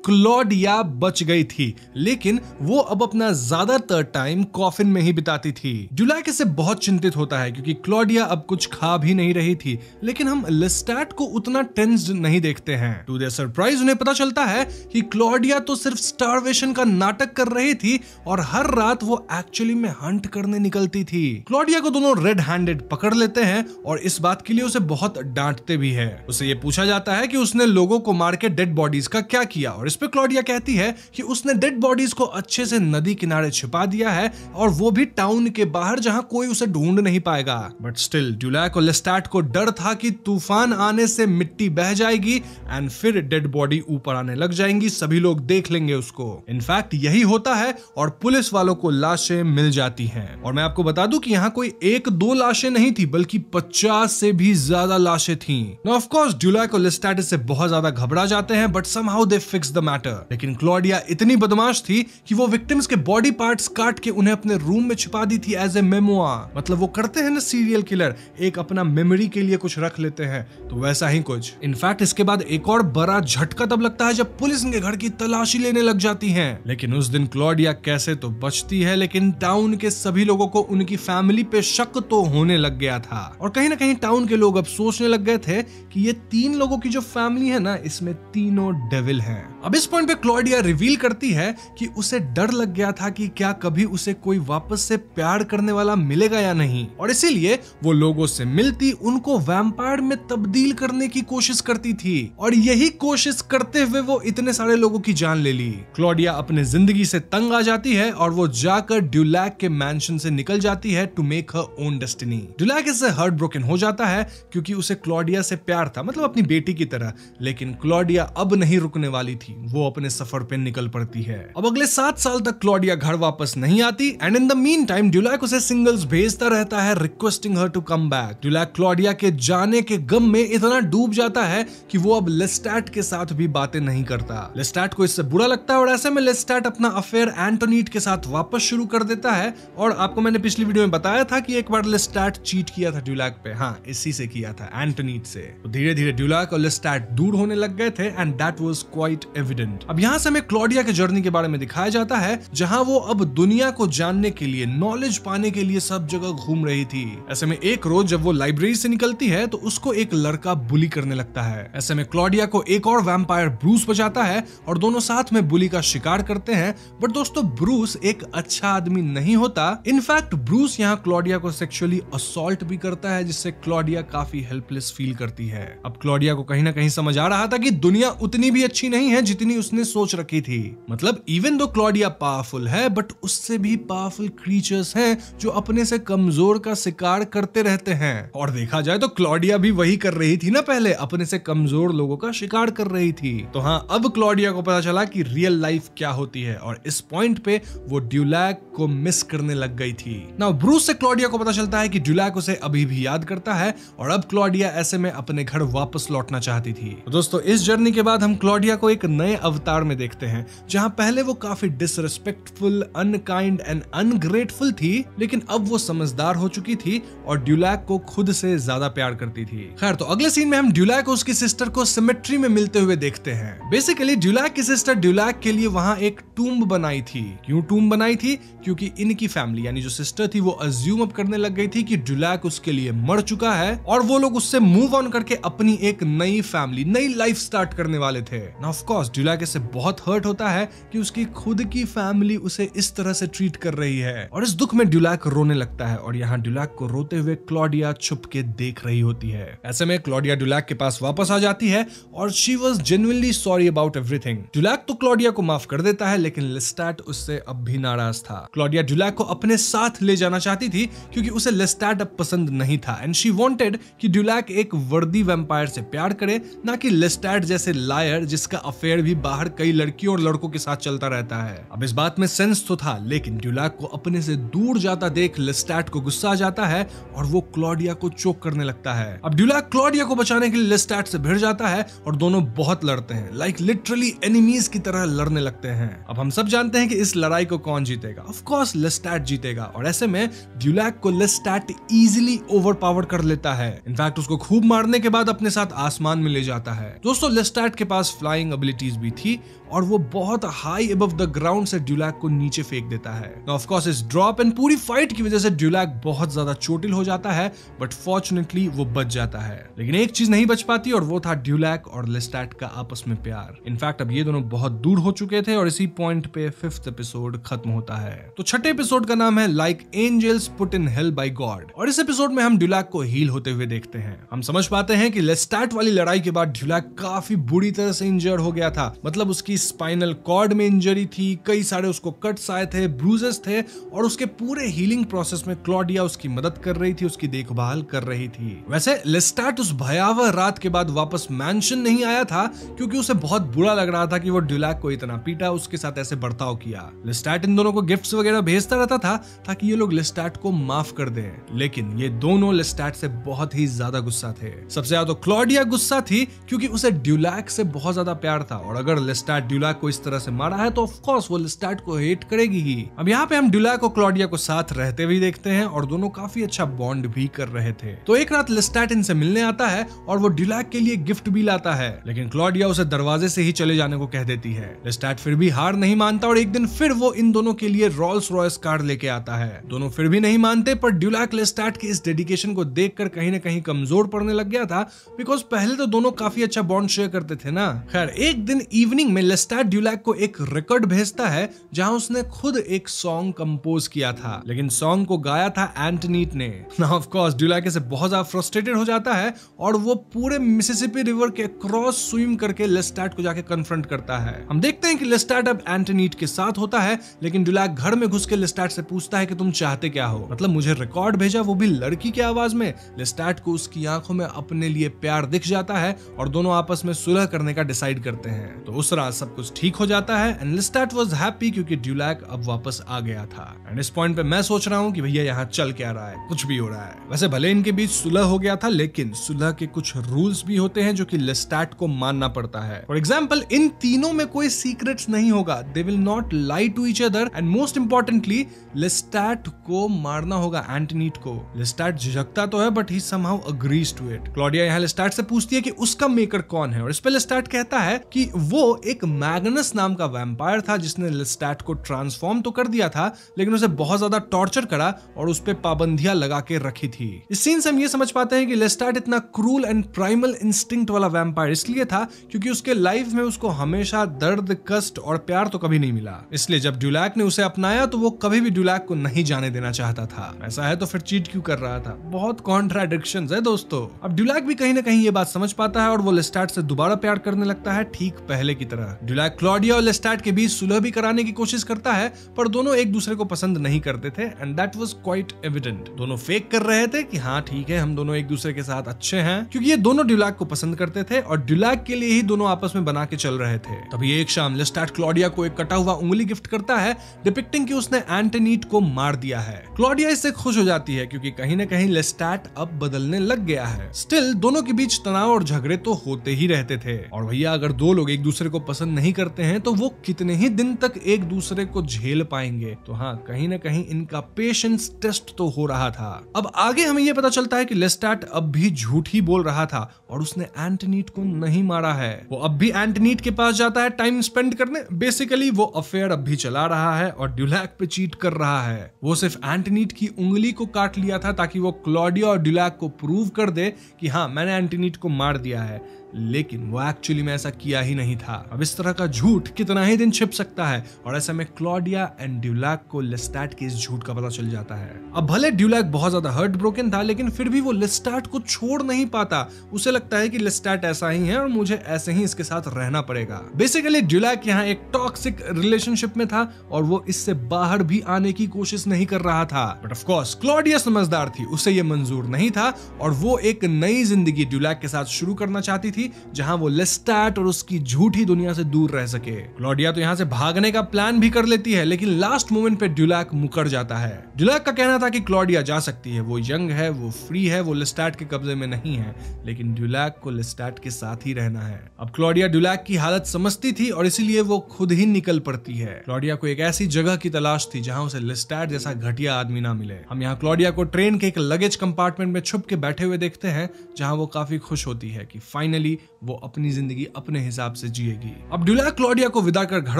Claudia बच गई थी, लेकिन वो अब अपना ज्यादातर टाइम कॉफिन में ही बिताती थी। ड्यूलैक इससे बहुत चिंतित होता है क्योंकि क्लॉडिया अब कुछ खा भी नहीं रही थी, लेकिन हम लेस्टैट को उतना टेंस्ड नहीं देखते हैं। टू देयर सरप्राइज उन्हें पता चलता है कि क्लॉडिया तो सिर्फ स्टारवेशन का नाटक कर रही थी और हर रात वो एक्चुअली में हंट करने निकलती थी। क्लॉडिया को दोनों रेड हैंडेड पकड़ लेते हैं और इस बात के लिए उसे बहुत डांटते भी है। उसे ये पूछा जाता है कि उसने लोगों को मार के डेड बॉडीज का क्या किया, और इस पे क्लॉडिया कहती है कि उसने डेड बॉडीज को अच्छे से नदी किनारे छिपा दिया है, और वो भी टाउन के बाहर जहां कोई उसे ढूंढ नहीं पाएगा। बट स्टिल ड्यूलैक और लेस्टैट को डर था कि तूफान आने से मिट्टी बह जाएगी एंड फिर डेड बॉडी ऊपर आने लग जाएंगी, सभी लोग देख लेंगे उसको। इनफैक्ट यही होता है और पुलिस वालों को लाशें मिल जाती हैं। और मैं आपको बता दूं कि यहाँ कोई एक दो लाशें नहीं थी, बल्कि 50 से भी ज्यादा लाशें थी। नाउ ऑफ कोर्स ड्यूलैक और लेस्टैट से बहुत ज्यादा घबरा जाते हैं, but somehow they fix the matter. लेकिन क्लॉडिया इतनी बदमाश थी कि वो विक्टिम्स के बॉडी पार्ट्स काट के उन्हें अपने रूम में छिपा दी थी एज ए मेमोआ। मतलब वो करते हैं ना सीरियल किलर, एक अपना मेमोरी के लिए कुछ रख लेते हैं, तो वैसा ही कुछ। इनफैक्ट इसके बाद एक और बड़ा झटका तब लगता है जब पुलिस उनके घर की तलाशी लेने लग जाती है। लेकिन उस दिन क्लॉडिया कैसे तो बचती है, लेकिन टाउन के सभी लोगों को उनकी फैमिली पे शक तो होने लग गया था। और कहीं ना कहीं टाउन के लोग अब सोचने लग गए थे कि ये 3 लोगों की जो फैमिली है ना, इसमें तीनों डेविल हैं। अब इस पॉइंट पे क्लॉडिया रिवील करती है कि उसे डर लग गया था कि क्या कभी उसे कोई वापस से प्यार करने वाला मिलेगा या नहीं, और इसीलिए वो लोगों से मिलती, उनको वैम्पायर में तब्दील करने की कोशिश करती थी, और यही कोशिश करते हुए वो इतने सारे लोगों की जान ले ली। क्लॉडिया अपने जिंदगी से तंग आ जाती है और वो जाकर ड्यूलैक के मैंशन से निकल जाती है to make her own destiny. Du Lac इससे हार्ट ब्रोकन हो जाता है क्योंकि उसे क्लॉडिया से प्यार था, मतलब अपनी बेटी की तरह, लेकिन क्लॉडिया अब नहीं रुकने वाली थी, वो अपने सफर पे निकल पड़ती है। अब अगले 7 साल तक क्लॉडिया घर वापस नहीं आती, and in the meantime Du Lac उसे सिंगल्स भेजता रहता है requesting her to come back. Du Lac Claudia के जाने के गम में इतना डूब जाता है कि वो अब लेस्टैट के साथ भी बातें नहीं करता। लेस्टैट को इससे बुरा लगता है और ऐसे में लेस्टैट अपना अफेयर एंटोनीट के साथ वापस शुरू कर देता है। और आपको मैंने पिछली वीडियो में बताया था कि एक बार लेस्टैट चीट किया था ड्यूलैक पे, हाँ इसी से किया था, एंटोनीट से। तो धीरे धीरे ड्यूलैक और लेस्टैट दूर होने लग गए थे and that was quite evident. अब यहाँ से हमें क्लॉडिया के जर्नी के बारे में दिखाया जाता है, जहां वो अब दुनिया को जानने के लिए, नॉलेज पाने के लिए सब जगह घूम रही थी। ऐसे में एक रोज जब वो लाइब्रेरी से निकलती है तो उसको एक लड़का बुली करने लगता है। ऐसे में क्लॉडिया को एक और वैम्पायर ब्रूस बचाता है और दोनों साथ में बुली का शिकार करते हैं। बट दोस्तों ब्रूस एक अच्छा आदमी नहीं होता। इनफैक्ट ब्रूस यहाँ क्लॉडिया को सेक्सुअली असॉल्ट भी करता है, जिससे क्लॉडिया काफी हेल्पलेस फील करती है। अब क्लॉडिया को कहीं ना कहीं समझ आ रहा था कि दुनिया उतनी भी अच्छी नहीं है जितनी उसने सोच रखी थी। मतलब इवन दो क्लॉडिया पावरफुल है, बट उससे भी पावरफुल क्रीचर्स हैं जो अपने से कमजोर का शिकार करते रहते हैं। और देखा जाए तो क्लॉडिया भी वही कर रही थी ना, पहले अपने से कमजोर लोगों का शिकार कर रही थी। तो हाँ, अब क्लॉडिया को पता चला कि रियल लाइफ क्या होती है, और इस पॉइंट पे वो ड्यूलैक को मिस करने लग गई थी। नाउ ब्रूस से क्लॉडिया को पता चलता है कि ड्यूलैक उसे अभी भी याद करता है, और अब क्लॉडिया ऐसे में अपने घर वापस लौटना चाहती थी। तो दोस्तों इस जर्नी के बाद हम क्लॉडिया को एक नए अवतार में देखते हैं, जहां पहले वो काफी डिसरिस्पेक्टफुल, अनकाइंड एंड अनग्रेटफुल थी, लेकिन अब वो समझदार हो चुकी थी और ड्यूलैक को खुद से ज्यादा प्यार करती थी। खैर, तो अगले सीन में हम ड्यूलैक और उसकी सिस्टर को सिमेट्री में मिलते हुए देखते हैं। बेसिकली ड्यूलैक की सिस्टर ड्यूलैक के लिए वहां एक टूम्ब बनाई थी। क्यों टूम्ब बनाई थी? क्योंकि इनकी फैमिली यानी जो सिस्टर थी वो अज्यूम अप करने लग गई थी कि ड्यूलैक उसके लिए मर चुका है, और वो लोग उससे मूव ऑन करके अपनी एक नई फैमिली, नई लाइफ स्टार्ट करने वाले थे। नाउ ऑफ कोर्स ड्यूलैक इससे बहुत हर्ट होता है कि उसकी खुद की फैमिली उसे इस तरह से ट्रीट कर रही है, और इस दुख में ड्यूलैक रोने लगता है। और यहाँ ड्यूलैक को रोते हुए क्लॉडिया छुप के देख रही होती है। ऐसे में क्लॉडिया ड्यूलैक के पास वापस आ जाती है और she was genuinely sorry about everything. Du Lac तो क्लॉडिया को माफ कर देता है, लेकिन लेस्टैट उससे अब भी नाराज था। क्लॉडिया ड्यूलैक को अपने साथ ले जाना चाहती थी क्योंकि उसे लेस्टैट अब पसंद नहीं था, एंड शी वांटेड कि ड्यूलैक एक वर्दी वैम्पायर से प्यार करे, ना कि लेस्टैट जैसे लायर जिसका अफेयर भी बाहर कई लड़कियों और लड़कों के साथ चलता रहता है। अब इस बात में सेंस तो था, लेकिन ड्यूलैक को अपने से दूर जाता देख लेस्टैट को गुस्सा आ जाता है और वो क्लॉडिया को चोक करने लगता है। अब ड्यूलैक क्लॉडिया को बचाने के लिए लेस्टैट से भिड़ जाता है और दोनों बहुत लड़ते हैं, लाइक लिटरली एनिमीज की तरह लड़ने लगते हैं। अब हम सब जानते हैं कि इस लड़ाई को कौन जीतेगा। ऑफ कोर्स लेस्टैट जीतेगा, और ऐसे में ड्यूलैक को लेस्टैट इजीली ओवरपावर कर लेता है। इनफैक्ट उसको खूब मारने के बाद अपने साथ आसमान में ले जाता है। दोस्तों लेस्टैट के पास फ्लाइंग एबिलिटीज भी थी, और वो बहुत हाई अबव द ग्राउंड से ड्यूलैक को नीचे फेंक देता है। ऑफ कोर्स इस ड्रॉप एंड पूरी फाइट की वजह से ड्यूलैक बहुत ज्यादा चोटिल हो जाता है, बट फॉर्चुनेटली वो बच जाता है। लेकिन एक चीज नहीं बच पाती और वो था ड्यूलैक और लेस्टैट का आपस में प्यार। इनफैक्ट अब ये दोनों बहुत दूर हो चुके थे और इसी पॉइंट पे 5th एपिसोड खत्म होता है। तो छठे एपिसोड का नाम है like angels put in hell by God, और इस एपिसोड में हम ड्यूलैक को हील होते हुए देखते हैं। हम समझ पाते हैं कि लेस्टैट वाली लड़ाई के बाद ड्यूलैक काफी बुरी तरह से इंजर्ड हो गया था। मतलब उसकी स्पाइनल कॉर्ड में इंजरी थी, कई सारे उसको कट्स आए थे, ब्रूजेस थे, और उसके पूरे हीलिंग प्रोसेस में क्लॉडिया उसकी मदद कर रही थी, उसकी देखभाल कर रही थी। वैसे लेस्टैट उस भयावह रात के बाद वापस मैंशन नहीं आया था क्योंकि उसे बहुत बुरा लग रहा था कि वो ड्यूलैक को इतना पीटा, उसके साथ ऐसे बर्ताव किया। लेस्टैट इन दोनों को गिफ्ट्स वगैरह भेजता रहता था ताकि ये लोग लेस्टैट को माफ कर दें, लेकिन ये दोनों लेस्टैट से बहुत ही ज्यादा गुस्सा थे। सबसे ज्यादा तो क्लॉडिया गुस्सा थी क्योंकि उसे ड्यूलैक से बहुत ज्यादा प्यार था, और अगर लेस्टैट ड्यूलैक को इस तरह से मारा है तो ऑफ कोर्स वो लेस्टैट को हेट करेगी ही। अब यहाँ पे हम ड्यूलैक और क्लॉडिया को साथ रहते हुए देखते हैं और दोनों काफी अच्छा बॉन्ड भी कर रहे थे। तो एक रात लेस्टैट इनसे मिलने आता है और वो ड्यूलैक के लिए गिफ्ट भी लाता है, लेकिन क्लॉडिया उसे दरवाजे से ही चले जाने को कह देती है। लेस्टैट फिर भी हार नहीं मानता और एक दिन फिर वो इन दोनों के लिए रोल्स रॉयस कार लेके आता है। दोनों फिर भी नहीं मानते, पर ड्यूलैक लेस्टैट के इस डेडिकेशन को देखकर कहीं ना कहीं कमजोर पड़ने लग गया था, बिकॉज पहले तो दोनों काफी अच्छा बॉन्ड शेयर करते थे ना। खैर एक दिन इवनिंग में लेस्टैट ड्यूलैक को एक रिकॉर्ड भेजता है जहां उसने खुद एक सॉन्ग कंपोज किया था, लेकिन सॉन्ग को गाया था एंटनीट ने। ऑफ कोर्स ड्यूलैक से बहुत ज्यादा फ्रस्ट्रेटेड हो जाता है और वो पूरे मिसिसिपी रिवर के क्रॉस स्विम करके लेस्टैट को जाके कन्फ्रंट करता है। हम देखते हैं कि लेस्टैट अब एंटनीट के साथ होता है, लेकिन ड्यूलैक घर में घुस के लेस्टैट से पूछता है कि तुम चाहते क्या हो, मतलब मुझे रिकॉर्ड भेजा वो भी लड़की की आवाज में। लेस्टैट को उसकी आंखों में अपने लिए प्यार दिख जाता है और दोनों आपस में सुलह करने का डिसाइड करते हैं। तो उस रात सब कुछ ठीक हो जाता है एंड लेस्टैट वाज हैप्पी क्योंकि ड्यूलैक अब वापस आ गया था। एंड इस पॉइंट पे मैं सोच रहा हूँ कि भैया यहाँ चल क्या रहा है, कुछ भी हो रहा है। वैसे भले इनके बीच सुलह हो गया था, लेकिन सुलह के कुछ रूल्स भी होते हैं जो कि लेस्टैट को मानना पड़ता है। फॉर एग्जाम्पल इन तीनों में कोई सीक्रेट्स नहीं होगा, they will not lie to each other, and most importantly Lestat को मारना होगा एंटनीट को। लेस्टैट झिझकता तो है but he somehow agrees to it. Claudia यहाँ लेस्टैट से पूछती है कि उसका मेकर कौन है, और इस पे लेस्टैट कहता है कि वो एक मैग्नस नाम का वैम्पायर था जिसने लेस्टैट को ट्रांसफॉर्म तो कर दिया था, लेकिन उसे बहुत ज्यादा टॉर्चर करा और उस पे पाबंदियां लगा के रखी थी। इस सीन से हम ये समझ पाते हैं कि लेस्टैट इतना क्रूल एंड प्राइमल इंस्टिंक्ट वाला वैम्पायर इसलिए था क्योंकि उसके लाइफ में उसको हमेशा दर्द, कष्ट और प्यार तो कभी नहीं मिला। इसलिए जब ड्यूलैक ने उसे अपनाया तो वो कभी भी ड्यूलैक को नहीं जाने देना चाहता था। ऐसा है तो फिर चीट क्यों कर रहा था? बहुत कॉन्ट्राडिक्शंस है दोस्तों। अब ड्यूलैक भी कहीं ना कहीं ये बात समझ पाता है और वो लेस्टैट से दोबारा प्यार करने लगता है, ठीक पहले की तरह। ड्यूलैक क्लॉडिया और लेस्टैट के बीच सुलह भी कराने की कोशिश करता है, पर दोनों एक दूसरे को पसंद नहीं करते थे and that was quite evident. दोनों फेक कर रहे थे कि हाँ ठीक है हम दोनों एक दूसरे के साथ अच्छे हैं, क्योंकि ये दोनों ड्यूलैक को पसंद करते थे और ड्यूलैक के लिए ही दोनों आपस में बना के चल रहे थे। तभी एक शाम लेस्टैट क्लॉडिया को एक कटा हुआ उंगली गिफ्ट करता है, डिपिक्टिंग कि उसने एंटनीट को मार दिया है। क्लॉडिया इससे खुश हो जाती है क्योंकि कहीं ना कहीं लेस्टैट अब बदलने लग गया है। स्टिल दोनों के बीच तनाव और झगड़े तो होते ही रहते थे, और भैया अगर दो लोग एक दूसरे को पसंद नहीं करते हैं तो वो कितने ही दिन तक एक दूसरे को झेल पाएंगे। तो हाँ, कहीं ना कहीं इनका पेशेंस टेस्ट तो हो रहा था। अब आगे हमें यह पता चलता है कि लेस्टैट अब भी झूठ ही बोल रहा था और उसने एंटनीट को नहीं मारा है। वो अब भी एंटनीट के पास जाता है टाइम स्पेंड करने। बेसिकली वो अफेयर अब भी चला रहा है और ड्यूलैक पे चीट कर रहा है। वो सिर्फ एंटनीट की उंगली को काट लिया था ताकि वो क्लॉडिया और ड्यूलैक को प्रूव कर दे कि हाँ मैंने एंटनीट को मार दिया है, लेकिन वो एक्चुअली में ऐसा किया ही नहीं था। अब इस तरह का झूठ कितना ही दिन छिप सकता है, और ऐसे में क्लॉडिया एंड ड्यूलैक को लेस्टैट के इस झूठ का पता चल जाता है। अब भले ड्यूलैक बहुत ज्यादा हर्ट ब्रोकन था, लेकिन फिर भी वो लेस्टैट को छोड़ नहीं पाता। उसे लगता है कि लेस्टैट ऐसा ही है और मुझे ऐसे ही इसके साथ रहना पड़ेगा। बेसिकली ड्यूलैक यहाँ एक टॉक्सिक रिलेशनशिप में था और वो इससे बाहर भी आने की कोशिश नहीं कर रहा था। बट ऑफ कोर्स क्लॉडिया समझदार थी, उसे ये मंजूर नहीं था और वो एक नई जिंदगी ड्यूलैक के साथ शुरू करना चाहती थी जहां वो लेस्टैट और उसकी झूठी दुनिया से दूर रह सके। क्लॉडिया तो यहां से भागने का प्लान भी कर लेती है, लेकिन लास्ट मोमेंट पे ड्यूलैक मुकर जाता है। ड्यूलैक का कहना था कि क्लॉडिया जा सकती है, वो यंग है, वो फ्री है, वो लेस्टैट के कब्जे में नहीं है, लेकिन ड्यूलैक को लेस्टैट के साथ ही रहना है। अब क्लॉडिया ड्यूलैक की हालत समझती थी और इसीलिए वो खुद ही निकल पड़ती है। क्लॉडिया को एक ऐसी जगह की तलाश थी जहां उसे लेस्टैट जैसा घटिया आदमी ना मिले। हम यहाँ क्लॉडिया को ट्रेन के एक लगेज कंपार्टमेंट में छुप के बैठे हुए देखते हैं, जहां वो काफी खुश होती है कि फाइनली वो अपनी जिंदगी अपने हिसाब से जिएगी। अब ड्यूलैक क्लॉडिया को विदा कर घर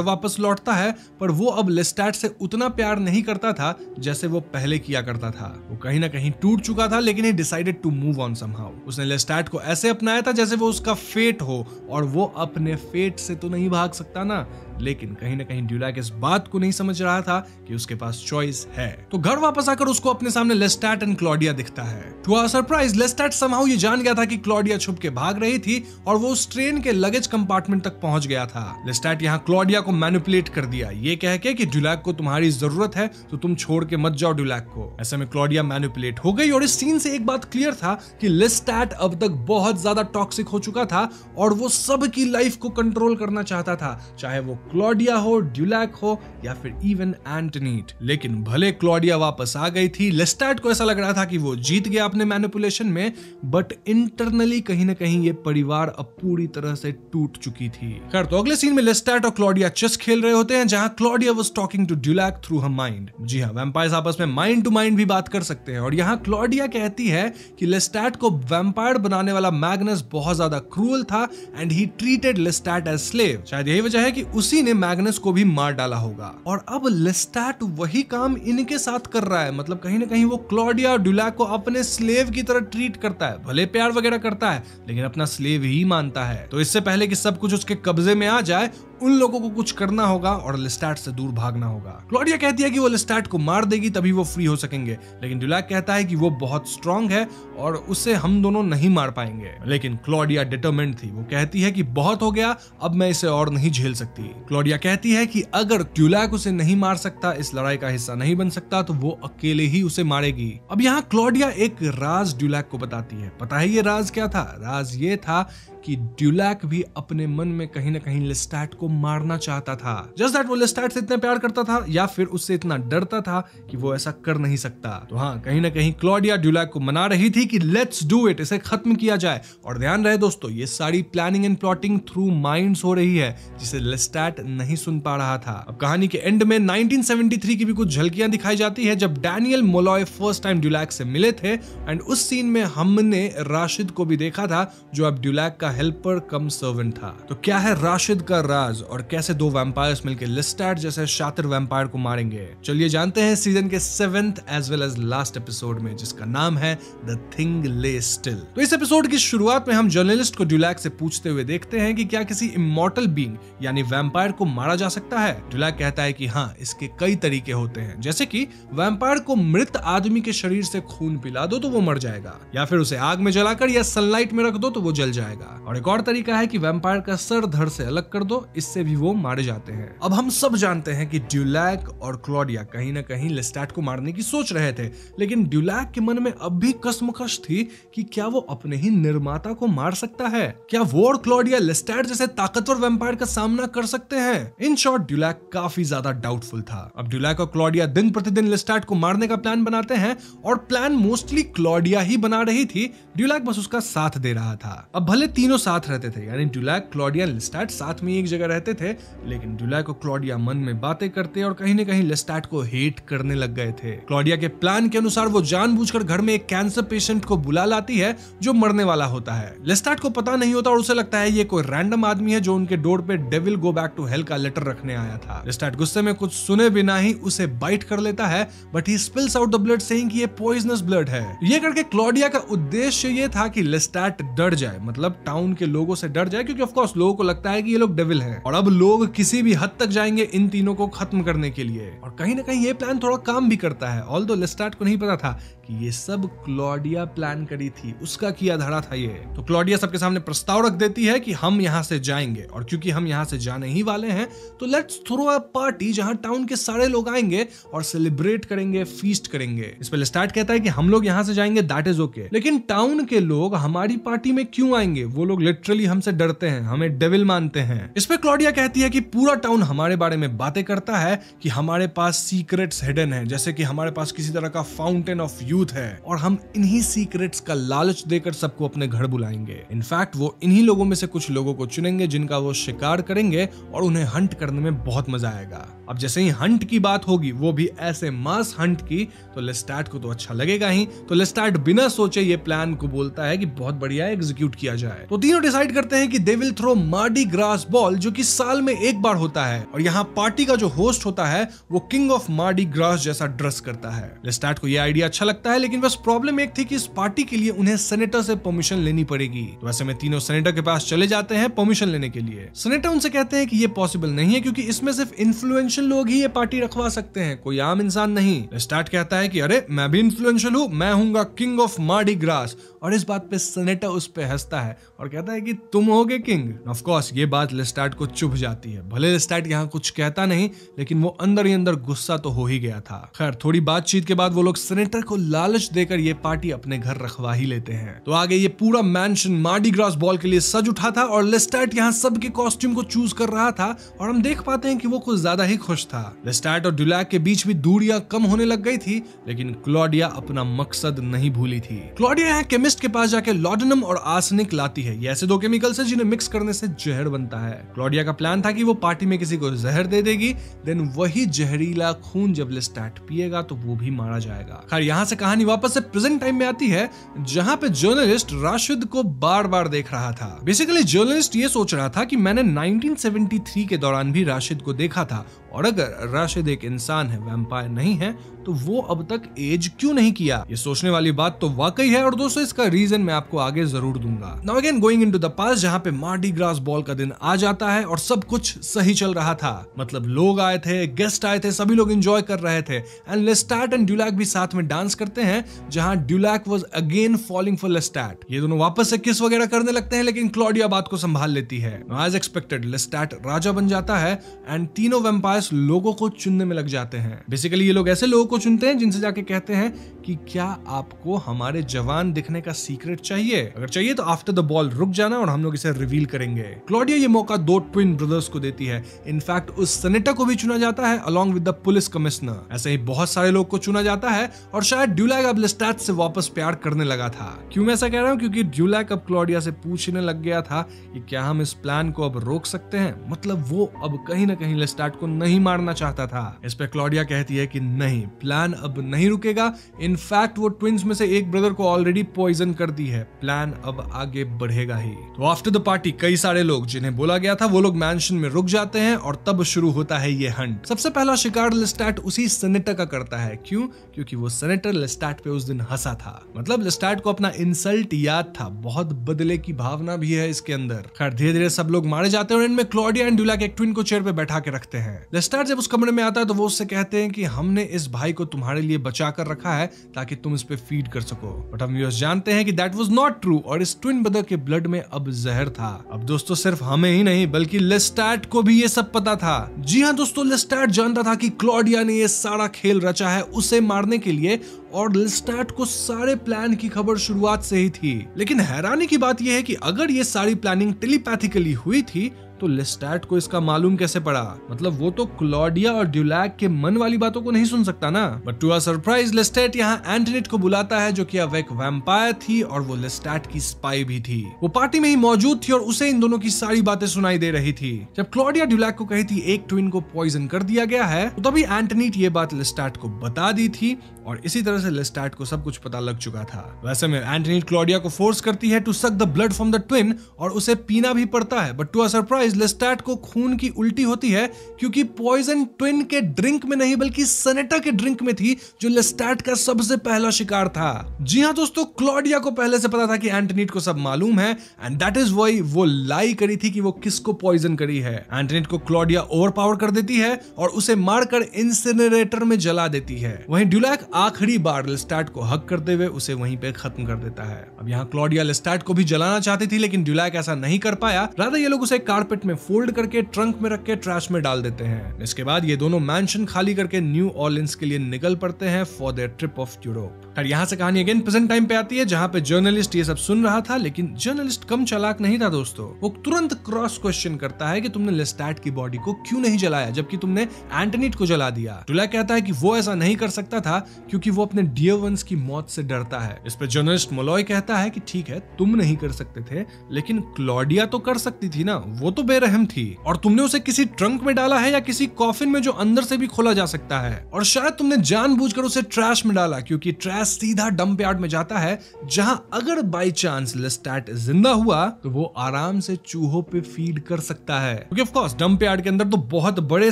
वापस लौटता है, पर वो अब लेस्टैट से उतना प्यार नहीं करता था जैसे वो पहले किया करता था। वो कहीं ना कहीं टूट चुका था, लेकिन he decided to move on somehow. उसने लेस्टैट को ऐसे अपनाया था जैसे वो उसका फेट हो, और वो अपने फेट से तो नहीं भाग सकता ना। लेकिन कहीं ना कहीं ड्यूलैक इस बात को नहीं समझ रहा था कि उसके पास चॉइस है। तो घर वापस आकर उसको अपने सामने लेस्टैट एंड क्लॉडिया दिखता है। टू आवर सरप्राइज लेस्टैट समहाउ ये जान गया था कि क्लॉडिया छुप के भाग रही थी और वो उस ट्रेन के लगेज कंपार्टमेंट तक पहुंच गया था। लेस्टैट यहाँ क्लॉडिया को मैनिपुलेट कर दिया, ये कह के कि ड्यूलैक को तुम्हारी जरूरत है तो तुम छोड़ के मत जाओ ड्यूलैक को। ऐसे में क्लॉडिया मैनिपुलेट हो गई और इस सीन से एक बात क्लियर था कि लेस्टैट अब तक बहुत ज्यादा टॉक्सिक हो चुका था और वो सबकी लाइफ को कंट्रोल करना चाहता था, चाहे वो क्लॉडिया हो, ड्यूलैक हो या फिर इवन एंटनीट। लेकिन भले क्लॉडिया वापस आ गई थी, लेस्टैट को ऐसा लग रहा था कि वो जीत गया अपने मैनिपुलेशन में, बट इंटरनली कहीं ना कहीं ये परिवार अब पूरी तरह से टूट चुकी थी। खैर, तो अगले सीन में लेस्टैट और क्लॉडिया चेस खेल रहे होते हैं, जहां Claudia was talking to Du Lac through her mind. जी हाँ, वैम्पायर्स आपस में माइंड टू माइंड भी बात कर सकते हैं। और यहाँ क्लॉडिया कहती है कि लेस्टैट को वैम्पायर बनाने वाला मैग्नस बहुत ज्यादा क्रूअल था and he treated Lestat as slave. शायद यही वजह है कि उसी ने मैग्नस को भी मार डाला होगा। और अब लेस्टैट वही काम इनके साथ कर रहा है, मतलब कहीं ना कहीं वो क्लॉडिया और ड्यूलैक को अपने स्लेव की तरह ट्रीट करता है। भले प्यार वगैरह करता है, लेकिन अपना स्लेव ही मानता है। तो इससे पहले कि सब कुछ उसके कब्जे में आ जाए, उन लोगों को कुछ करना होगा और लेस्टैट से दूर भागना होगा। क्लॉडिया कहती है कि वो लेस्टैट को मार देगी तभी वो फ्री हो सकेंगे, लेकिन ड्यूलैक कहता है कि वो बहुत स्ट्रांग है और उसे हम दोनों नहीं मार पाएंगे। लेकिन क्लॉडिया डिटरमिन्ड थी, वो कहती है कि बहुत हो गया, अब मैं इसे और नहीं झेल सकती। क्लॉडिया कहती है कि अगर ड्यूलैक उसे नहीं मार सकता, इस लड़ाई का हिस्सा नहीं बन सकता, तो वो अकेले ही उसे मारेगी। अब यहाँ क्लॉडिया एक राज ड्यूलैक को बताती है। पता है ये राज क्या था? राज ये था कि ड्यूलैक भी अपने मन में कहीं ना कहीं लेस्टैट को मारना चाहता था। जस्ट दैट वो लेस्टैट से इतना प्यार करता था या फिर उससे इतना डरता था कि वो ऐसा कर नहीं सकता। तो हाँ, कहीं ना कहीं क्लॉडिया ड्यूलैक को मना रही थी कि लेट्स डू इट, इसे खत्म किया जाए। और ध्यान रहे दोस्तों, ये सारी planning and plotting through minds हो रही है, जिसे लेस्टैट नहीं सुन पा रहा था। अब कहानी के एंड में 1973 की भी कुछ झलकियां दिखाई जाती है, जब डैनियल मोलॉय फर्स्ट टाइम ड्यूलैक से मिले थे। एंड उस सीन में हमने राशिद को भी देखा था, जो अब ड्यूलैक का हेल्पर कम सर्वेंट था। तो क्या है राशिद का राज और कैसे दो वैम्पायर्स मिलकर लेस्टैट जैसे शातिर वैम्पायर को मारेंगे? चलिए जानते हैं सीजन के 7th as well as last episode में, जिसका नाम है द थिंग ले स्टिल। तो इस एपिसोड की शुरुआत में हम जर्नलिस्ट को ड्यूलैक से पूछते हुए देखते हैं कि क्या किसी इमॉर्टल बीइंग यानी वैम्पायर को मारा जा सकता है? ड्यूलैक कहता है कि हाँ, इसके कई तरीके होते हैं, जैसे कि वैम्पायर को मृत आदमी के शरीर से खून पिला दो तो वो मर जाएगा, या फिर उसे आग में जलाकर या सनलाइट में रख दो तो वो जल जाएगा। और एक और तरीका है कि वैम्पायर का सर धड़ से अलग कर दो, इससे भी वो मारे जाते हैं। अब हम सब जानते हैं कि ड्यूलैक और क्लॉडिया कहीं ना कहीं लेस्टैट को मारने की सोच रहे थे, लेकिन ड्यूलैक के मन में अब भी कसमकश थी कि क्या वो अपने ही निर्माता को मार सकता है? क्या वो और क्लॉडिया लेस्टैट जैसे ताकतवर वैम्पायर का सामना कर सकते हैं? इन शॉर्ट, ड्यूलैक काफी ज्यादा डाउटफुल था। अब ड्यूलैक और क्लॉडिया दिन प्रतिदिन लेस्टैट को मारने का प्लान बनाते हैं, और प्लान मोस्टली क्लॉडिया ही बना रही थी, ड्यूलैक बस उसका साथ दे रहा था। अब भले तीनों साथ रहते थे, यानी ड्यूलैक, क्लॉडिया, लेस्टैट साथ में एक जगह रहते थे, लेकिन ड्यूलैक और क्लॉडिया मन में बातें करते और कहीं न कहीं लेस्टैट को हेट करने लग गए थे। क्लॉडिया के प्लान के अनुसार वो जानबूझकर घर में एक कैंसर पेशेंट को बुला लाती है जो मरने वाला होता है। लेस्टैट को पता नहीं होता और उसे लगता है ये कोई रैंडम आदमी है जो उनके डोर पे devil go back to hell का लेटर रखने आया था। लेस्टैट गुस्से में कुछ सुने बिना ही उसे बाइट कर लेता है, but he spills out the blood saying कि ये पॉइजनस ब्लड है। ये करके क्लॉडिया का उद्देश्य ये था कि लेस्टैट डर जाए, मतलब टाउन के लोगों से डर जाए, क्योंकि ऑफ कोर्स लोगों को लगता है कि ये लोग डेविल हैं और अब लोग किसी भी हद तक जाएंगे इन तीनों को खत्म करने के लिए। और कहीं ना कहीं ये प्लान थोड़ा काम भी करता है, ऑल्दो लेस्टैट को नहीं पता था कि ये सब क्लॉडिया प्लान करी थी, उसका किया धड़ा था ये। तो क्लॉडिया सबके सामने प्रस्ताव रख देती है कि हम यहाँ से जाएंगे, और क्योंकि हम यहाँ से जाने ही वाले हैं तो लेट्स थ्रो अ पार्टी जहां टाउन के सारे लोग आएंगे और सेलिब्रेट करेंगे, फीस्ट करेंगे। इस पे लेस्टैट कहता है कि हम लोग यहाँ से जाएंगे, दैट इज ओके, लेकिन टाउन के लोग हमारी पार्टी में क्यों आएंगे? वो लोग लिटरली हमसे डरते हैं, हमें डेविल मानते हैं। इस पे क्लॉडिया कहती है कि पूरा टाउन हमारे बारे में बातें करता है कि हमारे पास सीक्रेट्स हिडन है, जैसे कि हमारे पास किसी तरह का फाउंटेन ऑफ यूथ है, और हम इन्हीं सीक्रेट्स का लालच देकर सबको अपने घर बुलाएंगे। इनफैक्ट वो इन्हीं लोगों में से कुछ लोगों को चुनेंगे जिनका वो शिकार करेंगे और उन्हें हंट करने में बहुत मजा आएगा। अब जैसे ही हंट की बात होगी, वो भी ऐसे मास हंट की, तो लेस्टैट को तो अच्छा लगेगा ही। तो लेस्टैट बिना सोचे ये प्लान को बोलता है कि बहुत बढ़िया एग्जीक्यूट किया जाए। तो तीनों डिसाइड करते हैं कि they will throw Mardi Gras ball, जो कि साल में एक बार होता है, और यहाँ पार्टी का जो होस्ट होता है वो किंग ऑफ मार्डी ग्रास जैसा ड्रेस करता है। लेस्टैट को ये आइडिया अच्छा लगता है, लेकिन बस प्रॉब्लम एक थी कि इस पार्टी के लिए उन्हें सेनेटर से परमिशन लेनी पड़ेगी। तो ऐसे में तीनों सेनेटर के पास चले जाते हैं परमिशन लेने के लिए। सेनेटर उनसे कहते हैं कि ये पॉसिबल नहीं है, क्योंकि इसमें सिर्फ इन्फ्लुएंशियल लोग ही ये पार्टी रखवा सकते हैं, कोई आम इंसान नहीं। लेस्टैट कहता है कि अरे मैं भी इन्फ्लुएंशियल हूँ, मैं हूँगा किंग ऑफ मार्डी ग्रास। और इस बात पे सेनेटर उस पे हंसता है और कहता है कि तुम होगे किंग। ऑफ कोर्स ये बात लेस्टैट को चुभ जाती है। भले लेस्टैट यहाँ कुछ कहता नहीं, लेकिन वो अंदर ही अंदर गुस्सा तो हो ही गया था। खैर थोड़ी बातचीत के बाद वो लोग सेनेटर को लालच देकर ये पार्टी अपने घर रखवा ही लेते हैं। तो आगे ये पूरा मैंशन मार्डी ग्रास बॉल के लिए सज उठा था, और लेस्टैट यहाँ सबके कॉस्ट्यूम को चूज कर रहा था, और हम देख पाते हैं कि वो कुछ ज्यादा ही खुश था। लेस्टैट और ड्यूलैक के बीच भी दूरियां कम होने लग गई थी, लेकिन क्लॉडिया अपना मकसद नहीं भूली थी। क्लॉडिया यहाँ केमिस्ट के पास जाके लॉडेनम और आर्सेनिक लाती है। ये ऐसे दो केमिकल्स हैं जिन्हें मिक्स करने से जहर बनता है। क्लॉडिया का प्लान था कि वो पार्टी में किसी को जहर दे देगी, देन वही जहरीला खून जब लेस्टैट पिएगा तो वो भी मारा जाएगा। खैर यहाँ से कहानी वापस से प्रेजेंट टाइम में आती है, जहाँ पे जर्नलिस्ट राशिद को बार बार देख रहा था। बेसिकली जर्नलिस्ट ये सोच रहा था कि मैंने 1973 के दौरान भी राशिद को देखा था, और अगर राशिद एक इंसान है, वैम्पायर नहीं है, तो वो अब तक एज क्यों नहीं किया। ये सोचने वाली बात तो वाकई है, और दोस्तों इसका रीजन मैं आपको आगे जरूर दूंगा। Now again going into the past, जहां पे मार्डी ग्रास बॉल का दिन आ जाता है और सब कुछ सही चल रहा था। मतलब लोग आए थे, गेस्ट आए थे, सभी लोग एंजॉय कर रहे थे, एंड लेस्टैट एंड ड्यूलैक भी साथ में डांस करते हैं, जहां ड्यूलैक वाज अगेन फॉलिंग फॉर लेस्टैट। ये दोनों वापस से किस वगैरह करने लगते हैं, लेकिन क्लॉडिया बात को संभाल लेती है। एज एक्सपेक्टेड लेस्टैट राजा बन जाता है, एंड तीनों वैम्पायर्स लोगों को चुनने में लग जाते हैं। बेसिकली ये लोग ऐसे लोगों को चुनते हैं जिनसे जाके कहते हैं कि क्या आपको हमारे जवान दिखने का सीक्रेट चाहिए? अगर चाहिए तो आफ्टर द बॉल रुक जाना और हम लोग इसे रिवील करेंगे। क्लॉडिया ये मौका दो ट्विन ब्रदर्स को देती है। इनफैक्ट उस सेनेटर को भी चुना जाता है along with the police commissioner. ऐसे ही बहुत सारे लोग को चुना जाता है, और शायद ड्यूलैक अब लेस्टैट से वापस प्यार करने लगा था। क्यों मैं ऐसा कह रहा हूँ? क्योंकि ड्यूलैक अब क्लॉडिया से पूछने लग गया था कि क्या हम इस प्लान को अब रोक सकते हैं। मतलब वो अब कहीं ना कहीं लेस्टैट को नहीं मारना चाहता था। इस पे क्लॉडिया कहती है कि नहीं, प्लान अब नहीं रुकेगा। इनफैक्ट वो ट्विंस में से एक ब्रदर को ऑलरेडी पॉइजन कर दी है, प्लान अब आगे बढ़ेगा ही। तो आफ्टर द पार्टी कई सारे लोग जिन्हें बोला गया था वो लोग मैंशन में रुक जाते हैं, और तब शुरू होता है ये हंट। सबसे पहला शिकार लेस्टैट उसी सेनेटर का करता है। क्यों? क्योंकि वो सेनेटर लेस्टैट पे उस दिन हंसा था। मतलब लेस्टैट को अपना इंसल्ट याद था। बहुत बदले की भावना भी है इसके अंदर। खैर धीरे धीरे सब लोग मारे जाते हैं, और इनमें क्लॉडिया एंड ड्यूलैक एक ट्विन को चेयर पे बैठा के रखते हैं। लेस्टैट जब उस कमरे में आता है तो वो उससे कहते हैं कि हमने इस भाई को तुम्हारे लिए बचा कर रखा है ताकि तुम इस पे फीड कर सको। बट हम व्यूअर्स जानते हैं कि दैट वाज नॉट ट्रू, और इस ट्विन ब्रदर के ब्लड में अब जहर था। अब दोस्तों सिर्फ हमें ही नहीं बल्कि लेस्टैट को भी ये सब पता था। जी हाँ दोस्तों, लेस्टैट जानता था कि क्लॉडिया ने ये सारा खेल रचा है उसे मारने के लिए, और लेस्टैट को सारे प्लान की खबर शुरुआत से ही थी। लेकिन हैरानी की बात यह है कि अगर ये सारी प्लानिंग टेलीपैथिकली हुई थी तो लेस्टैट को इसका मालूम कैसे पड़ा? मतलब वो तो क्लॉडिया और ड्यूलैक के मन वाली बातों को नहीं सुन सकता ना। बट टू आवर सरप्राइज लेस्टैट यहाँ एंटोनेट को बुलाता है, जो कि अब एक वैम्पायर थी और वो लेस्टैट की स्पाई भी थी। वो पार्टी में ही मौजूद थी और उसे इन दोनों की सारी बातें सुनाई दे रही थी। जब क्लॉडिया ड्यूलैक को कही थी एक ट्विन को पॉइजन कर दिया गया है, तो तभी एंटोनेट ये बात लेस्टैट को बता दी थी, और इसी तरह से लेस्टैट को सब कुछ पता लग चुका था। वैसे में एंटोनेट क्लॉडिया को फोर्स करती है to suck the blood from the twin, और उसे पीना भी पड़ता है। But to our surprise Lestat को खून की उल्टी होती है, क्योंकि पॉइजन ट्विन के ड्रिंक में नहीं बल्कि सेनेटर के ड्रिंक में थी, जो लेस्टैट का सबसे पहला शिकार था। जी हाँ दोस्तों, क्लॉडिया को पहले से पता था कि एंटोनेट को सब मालूम है, एंड दैट इज व्हाई वो लाई करी थी कि वो किसको पॉइजन करी है। एंटोनेट को क्लॉडिया ओवरपावर कर देती है और उसे मारकर इंसिनरेटर में जला देती है। वहीं ड्यूलैक आखिरी बार लेस्टैट को हक करते हुए उसे वहीं पे खत्म कर देता है। अब यहाँ क्लॉडिया लेस्टैट को भी जलाना चाहती थी, लेकिन ड्यूलैक ऐसा नहीं कर पाया। रादर ये लोग उसे कारपेट में फोल्ड करके ट्रंक में रख के ट्रैश में डाल देते हैं। इसके बाद ये दोनों मैंशन खाली करके न्यू ऑर्लिन्स के लिए निकल पड़ते हैं for their trip of Europe. खैर यहाँ से कहानी अगेन प्रेजेंट टाइम पे आती है, जहाँ पे जर्नलिस्ट ये सब सुन रहा था, लेकिन जर्नलिस्ट कम चालाक नहीं था दोस्तों। वो तुरंत क्रॉस क्वेश्चन करता है कि तुमने लेस्टैट की बॉडी को क्यों नहीं जलाया जबकि तुमने एंटोनेट को जला दिया। ड्यूलैक कहता है कि वो ऐसा नहीं कर सकता था क्योंकि वो अपने डियर वंस की मौत से डरता है। इस पे जर्नलिस्ट मोलॉय कहता है कि ठीक है तुम नहीं कर सकते थे, लेकिन क्लॉडिया तो कर सकती थी ना, वो तो तो बेरहम थी और तुमने उसे किसी ट्रंक में डाला है या किसी कॉफिन में जो अंदर से भी खोला जा सकता है, और शायद तुमने जानबूझकर उसे ट्रैश में डाला क्योंकि ट्रैश सीधा डंप यार्ड में जाता है, जहां अगर बाई चांस लेस्टैट जिंदा हुआ तो वो आराम से चूहों पे फीड कर सकता है, क्योंकि ऑफ कोर्स डंप यार्ड के अंदर तो बहुत बड़े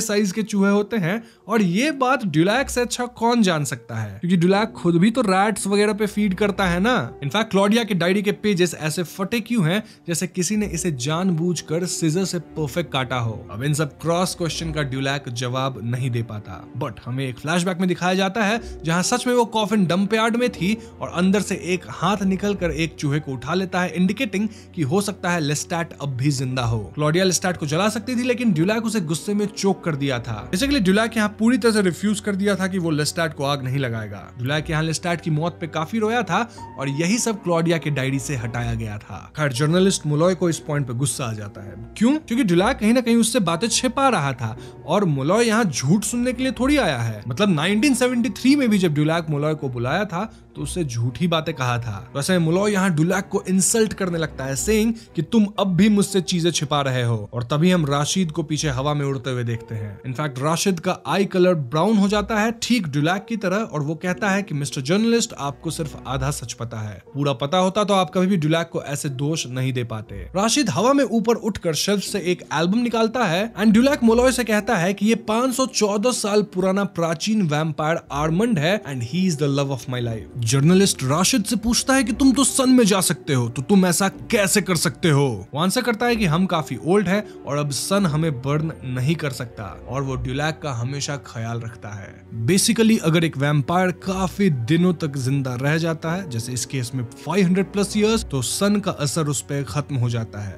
साइज के चूहे होते हैं। और ये बात ड्यूलैक से अच्छा कौन जान सकता है, क्योंकि ड्यूलैक खुद भी तो रैट्स वगैरह पे फीड करता है ना। इनफैक्ट क्लॉडिया के डायरी के पेजेस ऐसे फटे क्यों हैं जैसे किसी ने इसे जानबूझकर सीजर से परफेक्ट काटा हो। अब इन सब क्रॉस क्वेश्चन का ड्यूलैक जवाब नहीं दे पाता, बट हमें एक फ्लैशबैक में दिखाया जाता है जहां सच में वो कॉफिन डंप यार्ड में थी और अंदर से एक हाथ निकलकर एक चूहे को उठा लेता है, इंडिकेटिंग कि हो सकता है लेस्टैट अब भी जिंदा हो। क्लॉडिया लेस्टैट को जला सकती थी लेकिन ड्यूलैक उसे गुस्से में चोक कर दिया था। बेसिकली ड्यूलैक यहाँ पूरी तरह से रिफ्यूज कर दिया था कि वो लेस्टैट को आग नहीं लगाएगा। ड्यूलैक यहाँ लेस्टैट की मौत पे काफी रोया था और यही सब क्लॉडिया के डायरी से हटाया गया था। खैर जर्नलिस्ट मुलॉय को इस पॉइंट पे गुस्सा आ जाता है। क्यों? क्योंकि ड्यूलैक कहीं ना कहीं उससे बातें छिपा रहा था और मुलॉय यहाँ झूठ सुनने के लिए थोड़ी आया है। मतलब 1973 में भी जब ड्यूलैक मुलॉय को बुलाया था तो उससे झूठी बातें कहा था। वैसे मुलॉय यहाँ ड्यूलैक को इंसल्ट करने लगता है, सेइंग कि तुम अब भी मुझसे चीजें छिपा रहे हो। और तभी हम राशिद को पीछे हवा में उड़ते हुए देखते हैं। इनफैक्ट राशिद का आई कलर ब्राउन हो जाता है ठीक ड्यूलैक की तरह, और वो कहता है कि मिस्टर जर्नलिस्ट आपको सिर्फ आधा सच पता है, पूरा पता होता तो आप कभी भी ड्यूलैक को ऐसे दोष नहीं दे पाते। राशिद हवा में ऊपर उठकर शेल्फ से एक एल्बम निकालता है एंड ड्यूलैक मुलॉय से कहता है कि ये 514 साल पुराना प्राचीन वैम्पायर आर्मंड है and he is the love of my life. Journalist Rashid से पूछता है कि तुम तो सन में जा सकते हो, तो तुम ऐसा कैसे कर सकते हो? वो आंसर करता है कि हम काफी ओल्ड है और अब सन हमें बर्न नहीं कर सकता, और वो ड्यूलैक का हमेशा ख्याल रखता है। बेसिकली अगर एक वैम्पायर काफी दिनों तक जिंदा रह जाता है, जैसे इस केस में 500 प्लस ईयर्स, तो सन का असर उस पर खत्म हो जाता है